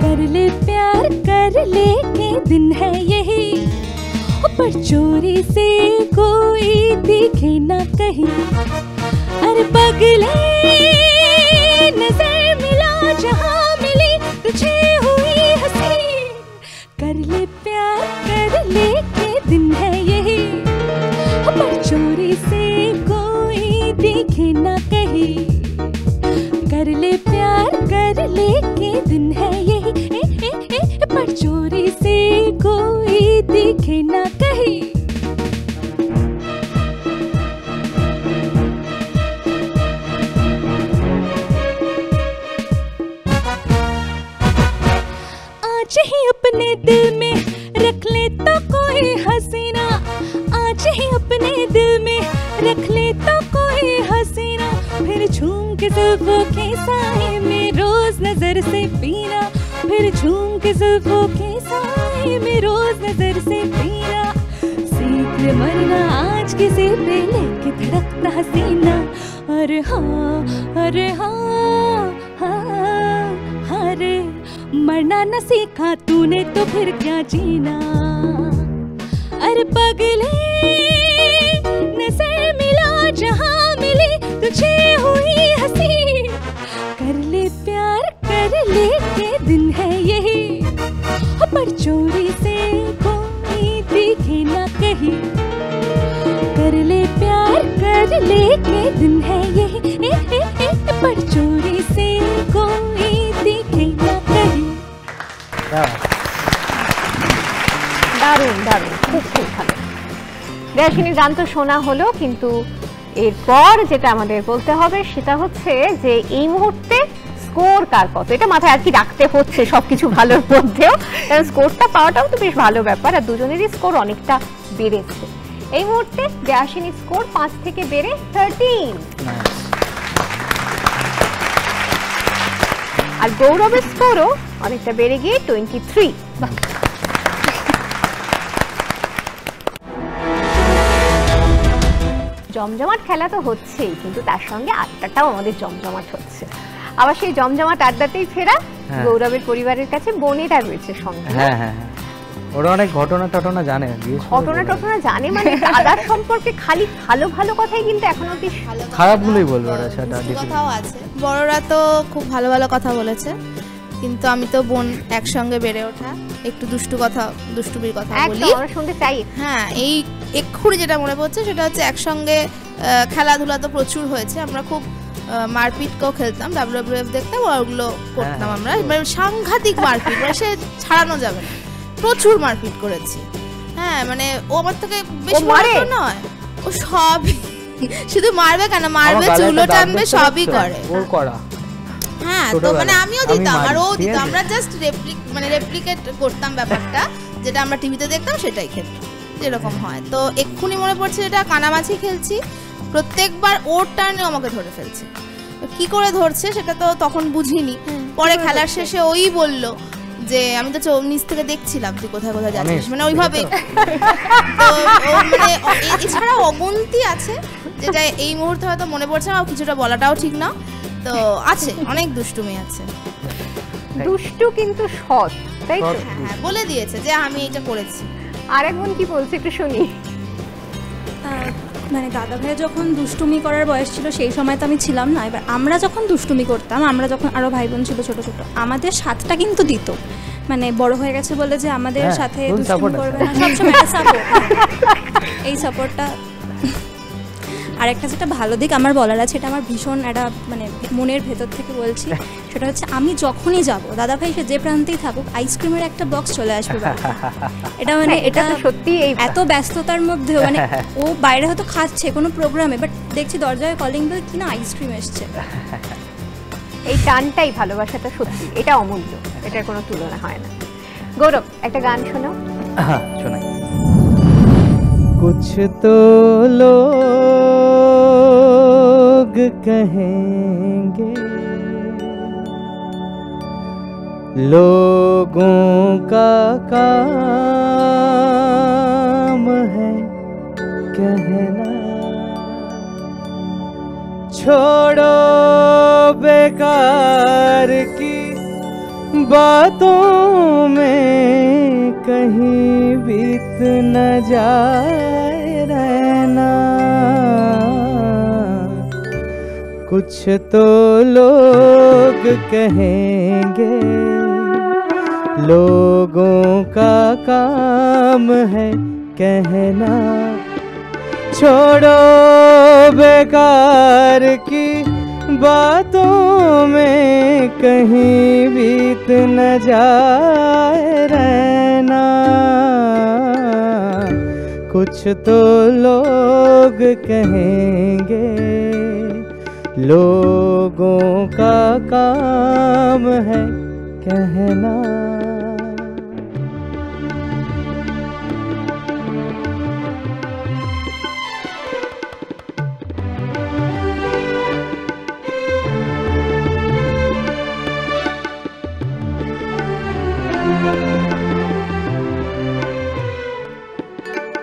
कर ले प्यार कर ले के दिन है यही, पर चोरी से कोई देखे ना कहीं। अरे पगले नजर मिला जहां मिली तुझे हुई हंसी। कर ले प्यार कर ले के दिन है यही, पर चोरी से कोई देखे ना कहीं। कर ले प्यार कर ले के दिन है यही, पर चोरी से कोई देखे ना कहीं। आज ही अपने दिल में रख ले तो कोई हसीना, आज ही अपने दिल में रख ले तो कोई हसीना। फिर झूम के जुल्फों के साए में रोज नजर से पीना, फिर झूम के जुल्फों के साए में रोज नजर से पीना। सीख ले मरना आज किसी पे लेके धड़कता हसीना। अरे हाँ अरे हाँ हाँ अरे मरना न सीखा तूने तो फिर क्या जीना। अरे पगले नजर मिला जहां मिली तुझे हुई हंसी। कर ले प्यार कर ले के दिन है यही, पर चोरी से कोई दिखे ना कहीं। कर ले प्यार कर ले के दिन है यही, पर चोरी से कोई दिखे ना कहीं। দারুণ দারুণ, খুব খুব ভালো। দেয়াশিনীর গান তো শোনা হলো, কিন্তু এরপর যেটা আমাদের বলতে হবে সেটা হচ্ছে যে এই মুহূর্তে স্কোর কার কত, এটা মাথায় আর কি রাখতে হচ্ছে সবকিছু ভালোর মধ্যেও, কারণ স্কোরটা পাওয়াটাও তো বেশ ভালো ব্যাপার, আর দুজনেরই স্কোর অনেকটা বেড়েছে। এই মুহূর্তে দেয়াশিনী স্কোর 5 থেকে বেড়ে 13, আর গৌরবের স্কোরও অনেকটা বেড়ে গিয়ে 23। জমজমাট খেলা তো হচ্ছেই, কিন্তু তার সঙ্গে আড্ডাটাও আমাদের জমজমাট হচ্ছে। আবার সেই জমজমাট আড্ডাতেই ফেরা গৌরবের পরিবারের কাছে বোনেরা রয়েছে সঙ্গে। হ্যাঁ হ্যাঁ, ওরা অনেক ঘটনা টটনা জানে, ঘটনা জানে মানে দাদার সম্পর্কে খালি ভালো ভালো কথাই কিন্তু এখন অবধি, খারাপগুলোই বলবো ওরা, সেটা কথাও আছে। বড়রা তো খুব ভালো ভালো কথা বলেছে, কিন্তু আমি তো বোন একসঙ্গে বেড়ে ওঠা, একটু দুষ্টুমির কথা বলি, আমরা শুনতে চাই। হ্যাঁ, এই এক্ষুনি যেটা মনে পড়ছে সেটা হচ্ছে একসঙ্গে খেলাধুলা তো প্রচুর হয়েছে, আমরা খুব মারপিটকেও খেলতাম, WWF দেখতাম, ওগুলো করতাম আমরা, সাংঘাতিক মারপিট, মানে সে ছাড়ানো যাবে না, প্রচুর মারপিট করেছি। হ্যাঁ, মানে ও আমার থেকে বেশি মারতো নয়, ও সবই শুধু মারবে কেন, মারবে, চুলো টানবে, সবই করে। হ্যাঁ, তো মানে আমিও দিতাম আর ও দিত, আমরা জাস্ট রেপ্লিকেট করতাম ব্যাপারটা, যেটা আমরা টিভিতে দেখতাম সেটাই খেলতাম, যেরকম হয়। তো এক্ষুনি মনে পড়ছে এটা কানামাছি খেলছি, প্রত্যেকবার ওর টার্নে আমাকে ধরে ফেলছে, কি করে ধরছে সেটা তো তখন বুঝিনি, পরে খেলার শেষে ওই বলল যে আমি তো নিচ থেকে দেখছিলাম তুই কোথায় কোথায় যাচ্ছিস, মানে ওইভাবে। মানে এছাড়া অগুন্তি আছে, যেটা এই মুহূর্তে হয়তো মনে পড়ছে না, কিছুটা বলাটাও ঠিক না, তো আছে অনেক দুষ্টুমি আছে। দুষ্টু কিন্তু সৎ, তাই তো? হ্যাঁ, বলে দিয়েছে যে আমি এটা করেছি। আরেক বোন কি বলছে একটু শুনি। মানে দাদা ভাই যখন দুষ্টুমি করার বয়স ছিল সেই সময় তো আমি ছিলাম না, এবার আমরা যখন দুষ্টুমি করতাম, আমরা যখন আরও ভাই বোন ছিল ছোট ছোট, আমাদের সাথটা কিন্তু দিত, মানে বড় হয়ে গেছে বলে যে আমাদের সাথে দুষ্টুমি করবে না, সবসময় সাপোর্ট, এই সাপোর্টটা। আর একটা যেটা ভালো দিক আমার বলার আছে, এটা আমার ভীষণ একটা মানে মনের ভেতর থেকে বলছি, সেটা হচ্ছে আমি যখনই যাব দাদা ভাই সে যে প্রান্তেই থাকুক, আইসক্রিমের একটা বক্স চলে আসবে বাড়িতে। এটা মানে এটা সত্যি এত ব্যস্ততার মধ্যেও, মানে ও বাইরে হয়তো খাচ্ছে কোনো প্রোগ্রামে, বাট দেখছি দরজায় কলিং বেল, কিনা আইসক্রিম এসছে। এই টানটাই ভালোবাসাটা, সত্যি এটা অমূল্য, এটার কোনো তুলনা হয় না। গৌরব, একটা গান শোনো। হ্যাঁ, শোনাই। कुछ तो लोग कहेंगे, लोगों का काम है कहना, छोड़ो बेकार की बातों में कहीं बीत न जाए रहना, कुछ तो लोग कहेंगे, लोगों का काम है कहना, छोड़ो बेकार की बातों में कहीं बीत न जाए रहना, कुछ तो लोग कहेंगे, लोगों का काम है कहना।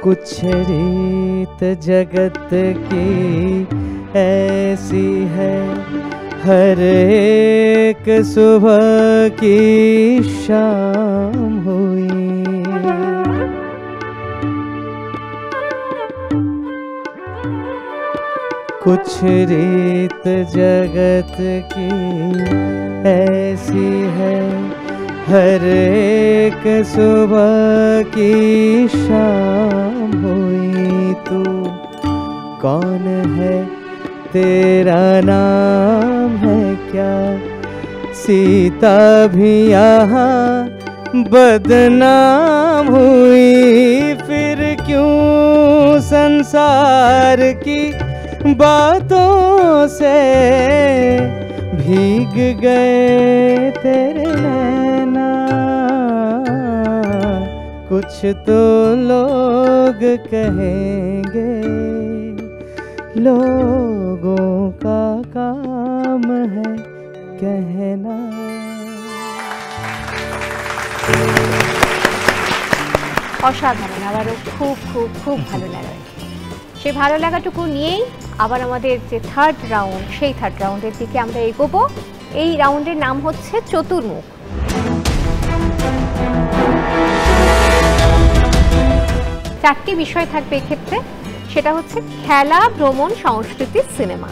कुछ रीत जगत की ऐसी है, हर एक सुबह की शाम हुई, कुछ रीत जगत की ऐसी है, हर एक सुबह की शाम हुई, तू कौन है, तेरा नाम है क्या, सीता भी यहाँ बदनाम हुई, फिर क्यों संसार की बातों से भीग गए तेरे नैना, कुछ तो लोग कहेंगे, लोगों का काम है कहना। অসাধারণ, আবারও খুব খুব খুব ভালো লাগা। সেই ভালো লাগাটুকু নিয়েই আবার আমাদের যে থার্ড রাউন্ড, সেই থার্ড রাউন্ডের দিকে আমরা এগোবো। এই রাউন্ডের নাম হচ্ছে চতুর্মুখ। চারটি বিষয় থাকবে এক্ষেত্রে, সেটা হচ্ছে খেলা, ভ্রমণ, সংস্কৃতি, সিনেমা।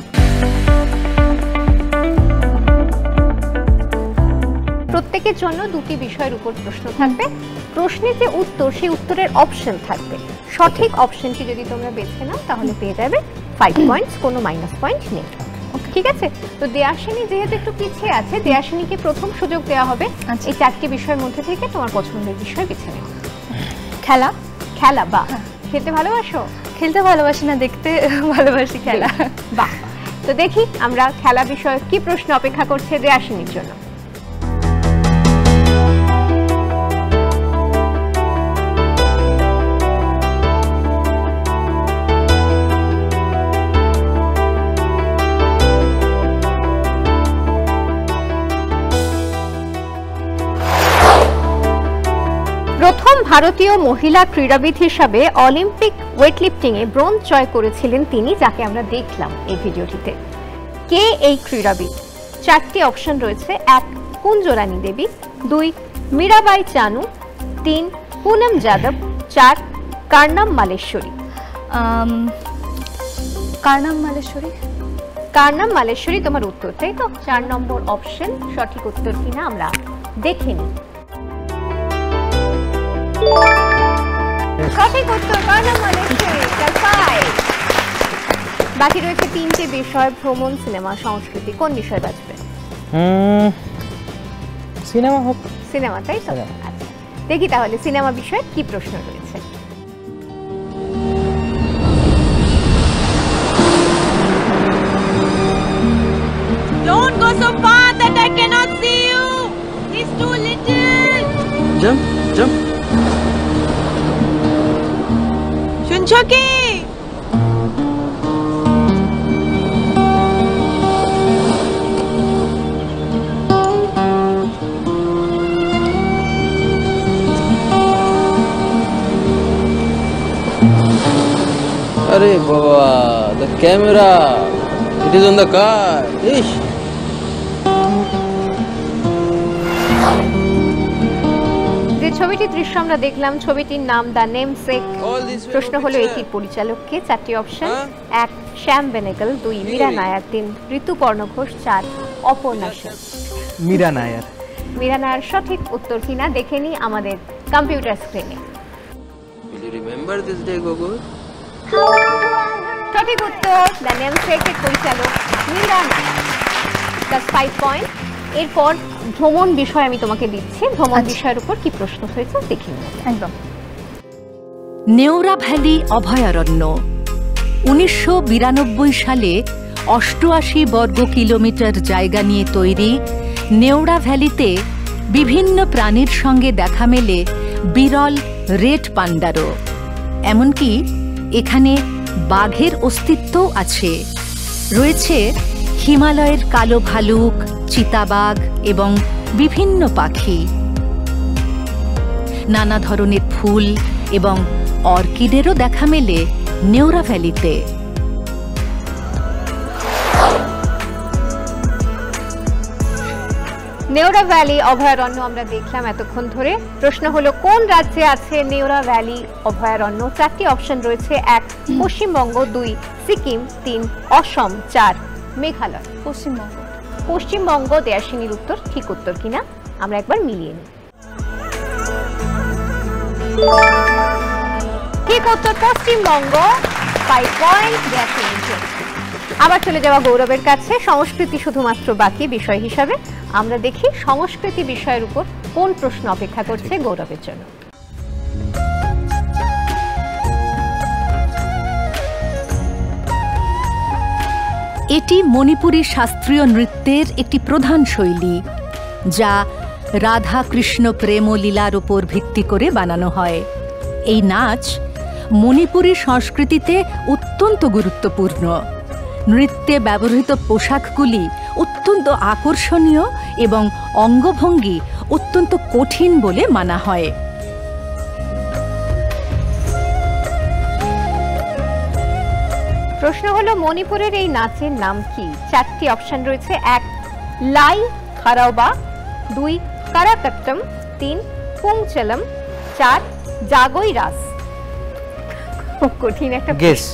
প্রত্যেকের জন্য দুটি বিষয়ের উপর প্রশ্ন থাকবে। প্রশ্নের যে উত্তর, সেই উত্তরের অপশন থাকবে। সঠিক অপশনটি যদি তোমরা বেছে নাও তাহলে পেয়ে যাবে 5 পয়েন্টস, কোনো মাইনাস পয়েন্ট নেই। ঠিক আছে? তো দেয়াশিনী যেহেতু একটু পিছিয়ে আছে, দেয়াশিনীকে প্রথম সুযোগ দেওয়া হবে এই চারটি বিষয়ের মধ্যে থেকে তোমার পছন্দের বিষয় বেছে নেওয়া। খেলা। খেলা, বাহ। খেলতে ভালোবাসো? খেলতে ভালোবাসি না, দেখতে ভালোবাসি খেলা। বাহ। তো দেখি আমরা খেলা বিষয়ে কি প্রশ্ন অপেক্ষা করছে দেয়াশিনীর জন্য। প্রথম ভারতীয় মহিলা ক্রীড়াবিদ হিসাবে অলিম্পিক ওয়েটলিফটিংয়ে ব্রোঞ্জ জয় করেছিলেন তিনি, যাকে আমরা দেখলাম এই ভিডিওটিতে। কে এই ক্রীড়াবিদ? চারটি অপশন রয়েছে। 1 কুঞ্জরানী দেবী, 2 মীরাবাই চানু, 3 পুনম যাদব, 4 কার্নাম মালেশ্বরী। কার্নাম মালেশ্বরী। কার্নাম মালেশ্বরী তোমার উত্তর, তাই তো? 4 নম্বর অপশন সঠিক উত্তর কিনা আমরা দেখে নিই। সঠিক উত্তর কার্নাম মালেশ্বরী। বাকি রয়েছে 3টে বিষয়, ভ্রমণ, সিনেমা, সংস্কৃতি। কোন বিষয় বাঁচবে? সিনেমা হোক। সিনেমা, তাই তো? আচ্ছা, দেখি তাহলে সিনেমা বিষয়ে কি প্রশ্ন রয়েছে। Don't go so far that I cannot see you. He's too little. Jump, jump. শুনছো কি? Arey Baba, the camera. It is on the car. Ish. যে ছবিটির দৃশ্য আমরা দেখলাম, ছবিটির নাম দ্য নেমসেক। প্রশ্ন হলো এটির পরিচালক কে? 4টি অপশন। 1 শ্যাম বেনেগল, 2 মীরা নায়ার, 3 ঋতুপর্ণ ঘোষ, 4 অপর্ণা সেন। মীরা নায়ার। মীরা নায়ার সঠিক উত্তর কিনা দেখে নিই আমাদের কম্পিউটার স্ক্রিনে। Will you remember this day, Gogo? সঠিক উত্তর দ্য নেমসেকের পরিচালক মীরা নায়ার। Plus 5 point. এরপর ভ্রমণ বিষয় আমি তোমাকে দিচ্ছি। ভ্রমণ বিষয়ের উপর কি প্রশ্ন হয়েছে দেখি। একদম। নেওরা ভ্যালি অভয়ারণ্য 1992 সালে 88 বর্গ কিলোমিটার জায়গা নিয়ে তৈরি নেওরা ভ্যালিতে বিভিন্ন প্রাণীর সঙ্গে দেখা মেলে বিরল রেড পান্ডারও। এমনকি এখানে বাঘের অস্তিত্বও আছে। রয়েছে হিমালয়ের কালো ভালুক, চিতাবাঘ এবং বিভিন্ন পাখি। নানা ধরনের ফুল এবং অর্কিডেরও দেখা মেলে নেওরা ভ্যালিতে। নেওরা ভ্যালি অভয়ারণ্য আমরা দেখলাম এতক্ষণ ধরে। প্রশ্ন হলো কোন রাজ্যে আছে নেওরা ভ্যালি অভয়ারণ্য? 4টি অপশন রয়েছে। 1 পশ্চিমবঙ্গ, 2 সিকিম, 3 অসম, 4 মেঘালয়। পশ্চিমবঙ্গ। পশ্চিমবঙ্গ দেয়াশিনীর উত্তর। ঠিক উত্তর কিনা আমরা একবার মিলিয়ে নিই। ঠিক উত্তর পশ্চিমবঙ্গ। 5 পয়েন্ট দেয়াশিনীর জন্য। আবার চলে যাওয়া গৌরবের কাছে। সংস্কৃতি শুধুমাত্র বাকি বিষয় হিসাবে। আমরা দেখি সংস্কৃতি বিষয়ের উপর কোন প্রশ্ন অপেক্ষা করছে গৌরবের জন্য। এটি মণিপুরী শাস্ত্রীয় নৃত্যের একটি প্রধান শৈলী, যা রাধা কৃষ্ণ প্রেম ও লীলার উপর ভিত্তি করে বানানো হয়। এই নাচ মণিপুরী সংস্কৃতিতে অত্যন্ত গুরুত্বপূর্ণ। নৃত্যে ব্যবহৃত পোশাকগুলি অত্যন্ত আকর্ষণীয় এবং অঙ্গভঙ্গি অত্যন্ত কঠিন বলে মানা হয়। প্রশ্ন হলো মণিপুরের এই নাচের নাম কি? 4টি অপশন রয়েছে। 1 লাই খারাওবা, 2 কারাকাট্টম, 3 পুংচলম, 4 জাগোই রাস। খুব কঠিন একটা গেস।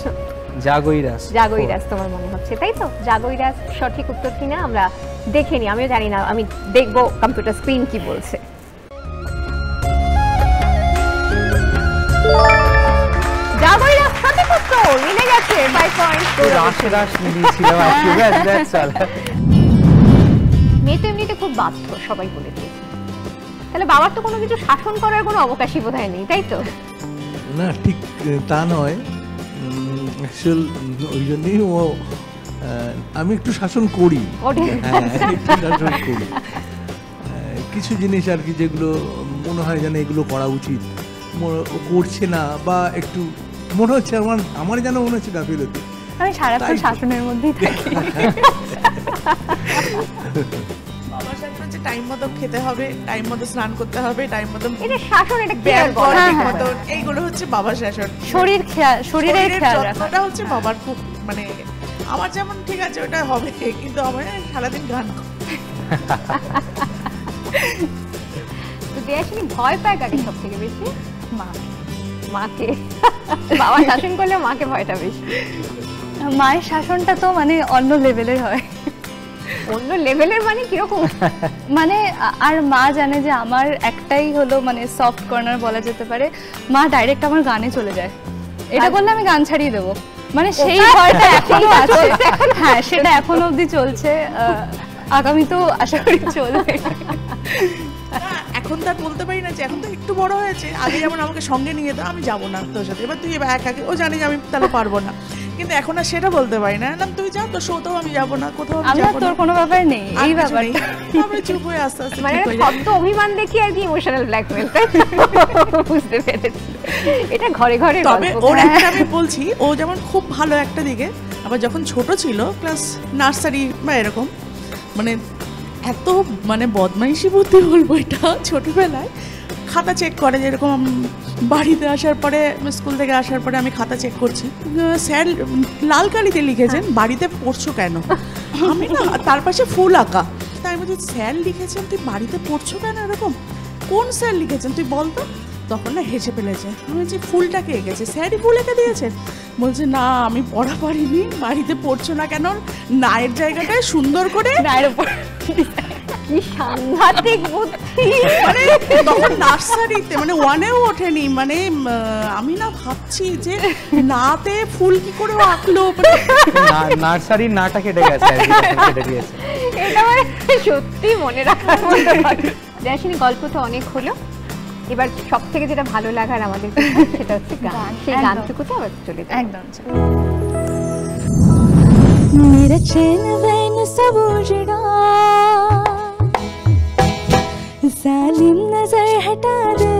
জাগোই রাস। জাগোই রাস তোমার মনে হচ্ছে, তাই তো? জাগোই রাস সঠিক উত্তর কিনা আমরা দেখে নিই। আমিও জানি না, আমি দেখবো কম্পিউটার স্ক্রিন কি বলছে। জাগোই রাস সঠিক উত্তর, মিলে গেছে 5 পয়েন্ট। রাস মিলিয়েছিলাম আজকে, দ্যাটস অল। মেয়ে তো এমনিতে খুব বাধ্য, সবাই বলে দিয়েছে। তাহলে বাবার তো কোনো কিছু শাসন করার কোনো অবকাশই বোধহয় নেই, তাই তো? না, ঠিক তা নয়। অ্যাকচুয়াল ওই জন্যই ও আমি একটু শাসন করি। হ্যাঁ, একটু শাসন করি। কিছু জিনিস আর কি যেগুলো মনে হয় যেন এগুলো করা উচিত, ও করছে না, বা একটু মনে হচ্ছে আমার যেন মনে হচ্ছে গাফিলতি। আমি সারাক্ষণ শাসনের মধ্যেই থাকি। বাবার সাথে হচ্ছে টাইম মতো খেতে হবে, টাইম মতো স্নান করতে হবে, টাইম মতো এটা শাসন, এটা ব্যায়াম কেয়ার করা। মতো, এইগুলো হচ্ছে বাবার শাসন। শরীরের খেয়াল রাখা, ওটা হচ্ছে বাবার খুব, মানে আমার যেমন ঠিক আছে ওটা হবে, কিন্তু আমার সারাদিন গান তো দেয়াশিনী ভয় পায় কাকে সব থেকে বেশি? মাকে। বাবা শাসন করলে মাকে ভয়টা বেশি। মায়ের শাসনটা তো মানে অন্য লেভেলের হয়। অন্য লেভেলের মানে কিরকম? মানে আর মা জানে যে আমার একটাই হলো মানে সফট কর্নার বলা যেতে পারে, মা ডাইরেক্ট আমার গানে চলে যায়। এটা করলে আমি গান ছাড়িয়ে দেবো, মানে সেই ভয়টা এখনো আছে। হ্যাঁ, সেটা এখনো অবধি চলছে, আগামী তো আশা করি চলবে। এখন তার বলতে পারি না যে এখন তো একটু বড় হয়েছে, আগে যেমন আমাকে সঙ্গে নিয়ে যেত, আমি যাবো না তোর সাথে, এবার তুই একা, ও জানি যে আমি তাহলে পারবো না, কিন্তু এখন আর সেটা বলতে পারি না। তুই যা, তোর শোতেও আমি যাবো না, কোথাও আমি যাবো না, তোর কোনো ব্যাপার নেই, এই ব্যাপারটা আমরা চুপ হয়ে আস্তে আস্তে মানে শব্দ অভিমান দেখি আর কি ইমোশনাল ব্ল্যাকমেল, তাই বুঝতে পেরেছি। এটা ঘরে ঘরে তবে ওর একটা আমি বলছি, ও যেমন খুব ভালো একটা দিকে, আবার যখন ছোট ছিল ক্লাস নার্সারি বা এরকম, মানে এত মানে বদমাইশি বুদ্ধি বলবো এটা, ছোটবেলায় খাতা চেক করে, যেরকম বাড়িতে আসার পরে, স্কুল থেকে আসার পরে আমি খাতা চেক করছি, স্যার লাল কালিতে লিখেছেন, বাড়িতে পড়ছো কেন? আমি না, তার পাশে ফুল আঁকা, তাই আমি বলছি স্যার লিখেছেন তুই বাড়িতে পড়ছো কেন এরকম? কোন স্যার লিখেছেন তুই বলতো? তখন না হেসে ফেলেছে। আমি বলছি ফুলটাকে এঁকেছে, স্যারই ফুল এঁকে দিয়েছেন? বলছে না, আমি পড়া পারিনি, বাড়িতে পড়ছো না কেন, নায়ের জায়গাটায় সুন্দর করে নায়ের উপর। কি সাংঘাতিক বুদ্ধি! মানে তখন নার্সারিতে, মানে ওয়ানেও ওঠেনি, মানে আমি না ভাবছি যে নাতে ফুল কি করে আঁকলো, নার্সারির নাটা কেটে গেছে, কেটে দিয়েছে। এটা মানে সত্যি মনে রাখার মতো। দেয়াশিনী, গল্প তো অনেক হলো, এবার সব থেকে যেটা ভালো লাগার আমাদের সেটা হচ্ছে গান। সেই গানটুকুতে আবার চলে যাই। একদম। मेरा चैन वैन सब उजड़ा, जालिम नजर हटा दे,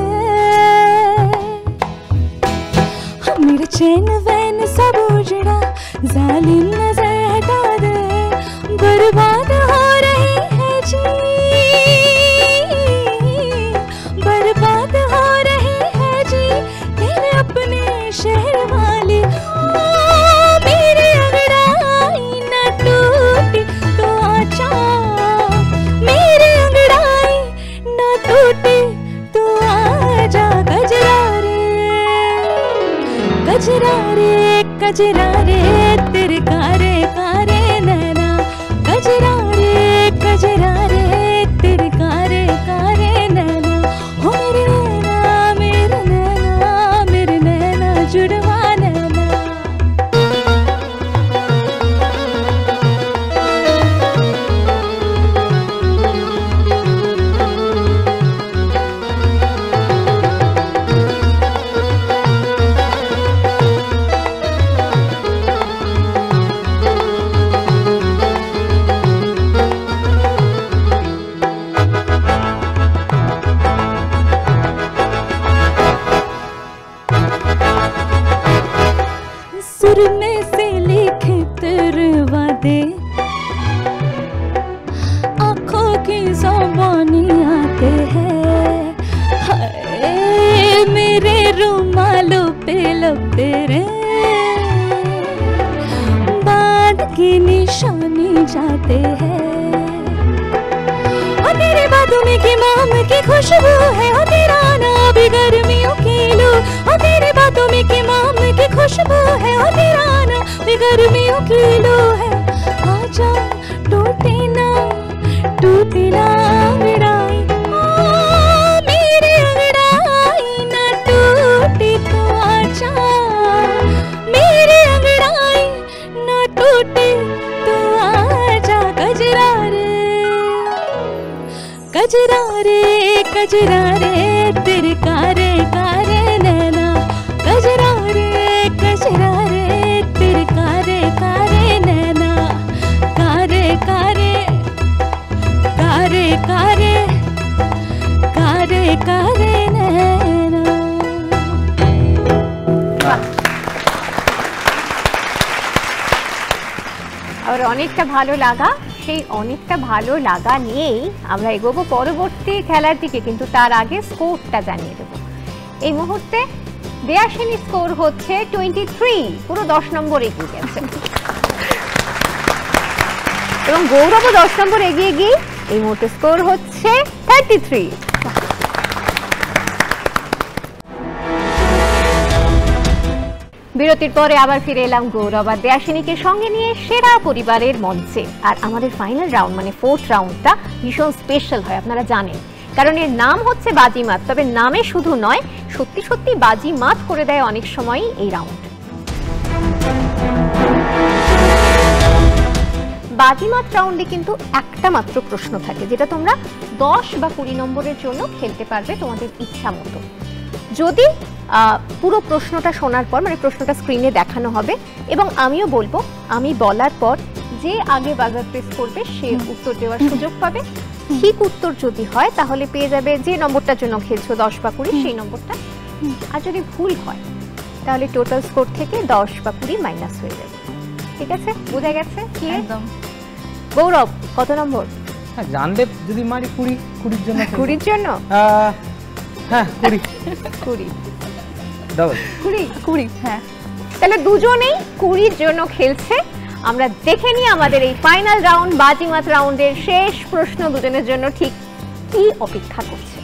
मेरा चैन वैन सब उजड़ा, जालिम नजर हटा दे, बर्बाद हो रही है जी, बर्बाद हो रही है जी तेरे अपने शहर वाली, मेरे अंगड़ाई न टूटी तो आजा, मेरे अंगड़ाई न टूटी तो आजा, गजरा रे गजरा रे तेरे कारे कारे नैना, गजरा रे तेरे कारे कारे नैना, हो मेरे नैना जुड़वा नैना। लब तेरे बात की निशानी जाते हैं। और तेरी बातों में कि माम की खुशबू है, और तेरा आना भी गर्मियों की लू। और तेरी बातों में कि माम की खुशबू है, और तेरा आना भी गर्मियों की लू है। आजा टूटे ना टूटे ना अंगड़ाई, मेरी अंगड़ाई ना टूटे तो आजा, मेरी अंगड़ाई ना टूटे तो आजा। कजरा रे कजरा रे कजरा रे तेरे कारे कारे नैना, कजरा रे तेरे कारे कारे नैना, कारे कारे कारे कारे कारे कारे नैना। আর অনেকটা ভালো লাগা, সেই অনেকটা ভালো লাগা নিয়েই আমরা এগোবো পরবর্তী খেলার দিকে, কিন্তু তার আগে স্কোরটা জানিয়ে দেবো। এই মুহূর্তে দেয়াশিনী স্কোর হচ্ছে 23, পুরো 10 নম্বর এগিয়ে গেছে, এবং গৌরবও 10 নম্বর এগিয়ে গিয়ে এই মুহূর্তে স্কোর হচ্ছে 33। বিরতির পরে আবার ফিরে এলাম গৌরব আর দেয়াশিনীকে সঙ্গে নিয়ে সেরা পরিবারের মঞ্চে। আর আমাদের ফাইনাল রাউন্ড মানে 4th রাউন্ডটা ভীষণ স্পেশাল হয়, আপনারা জানেন, কারণ এর নাম হচ্ছে বাজিমাত। তবে নামে শুধু নয়, সত্যি সত্যি বাজিমাত করে দেয় অনেক সময়ই এই রাউন্ড। বাজিমাত রাউন্ডে কিন্তু একটা মাত্র প্রশ্ন থাকে, যেটা তোমরা 10 বা 20 নম্বরের জন্য খেলতে পারবে তোমাদের ইচ্ছা মতো। যদি পুরো প্রশ্নটা শোনার পর, মানে প্রশ্নটা স্ক্রিনে দেখানো হবে এবং আমিও বলবো, আমি বলার পর যে আগে বাজার প্রেস করবে সে উত্তর দেওয়ার সুযোগ পাবে। ঠিক উত্তর যদি হয় তাহলে পেয়ে যাবে যে নম্বরটার জন্য খেলছো 10 বা 20 সেই নম্বরটা। আর যদি ভুল হয় তাহলে টোটাল স্কোর থেকে 10 বা 20 মাইনাস হয়ে যাবে। ঠিক আছে, বোঝা গেছে? কি একদম। গৌরব কত নম্বর? হ্যাঁ, জানলে যদি মারি 20 জন্য। 20 জন্য? হ্যাঁ 20 ডাবল 20। হ্যাঁ, তাহলে দুজনেই 20 জন্য খেলছে। আমরা দেখে নিই আমাদের এই ফাইনাল রাউন্ড বাজিমাত রাউন্ডের শেষ প্রশ্ন দুজনের জন্য ঠিক কি অপেক্ষা করছে।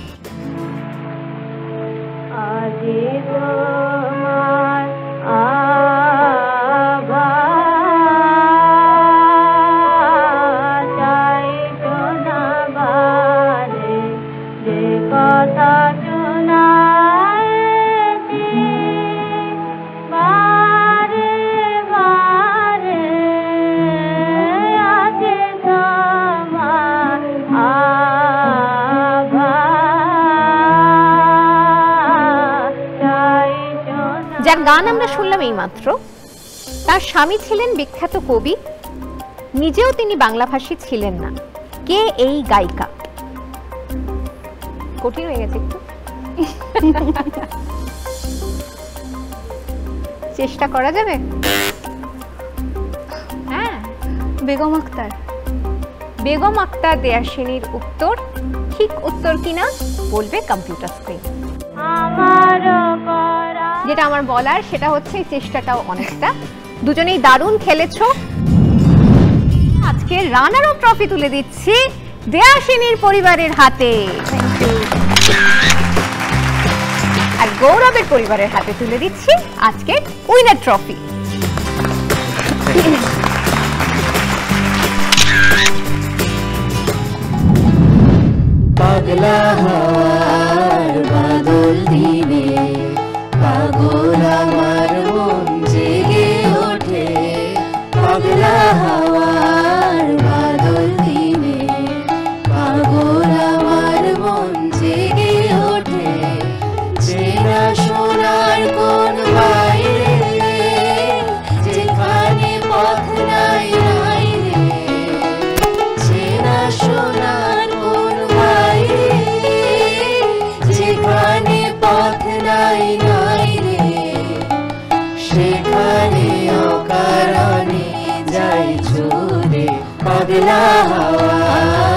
যার গান আমরা শুনলাম এইমাত্র, তার স্বামী ছিলেন বিখ্যাত কবি, নিজেও তিনি বাংলাভাষী ছিলেন না। কে এই গায়িকা? কঠিন হয়ে গেছে একটু, চেষ্টা করা যাবে? হ্যাঁ, বেগম আক্তার। বেগম আক্তার দেয়াশিনীর উত্তর। ঠিক উত্তর কিনা বলবে কম্পিউটার স্ক্রিন। যেটা আমার বলার সেটা হচ্ছে চেষ্টাটাও অনেকটা। দুজনেই দারুণ খেলেছো। আজকে রানার আপ ট্রফি তুলে দিচ্ছি দেয়াশিনীর পরিবারের হাতে, আর গৌরবের পরিবারের হাতে তুলে দিচ্ছি আজকে উইনার ট্রফি। পাগলা হাওয়ার বাদল দিনে পাগল আমার মন জেগে ওঠে, পাগলা হাওয়ার বাদল দিনে পাগল আমার মন জেগে ওঠে। চেনা সোনার কোন বাইরে যেখানে পথ নাই নাই রে, চেনা সোনার কোন বাইরে যেখানে পথ নাই নাই রে, সেখানে অকারণে যাই ছুড়ে পাগলা হাওয়া।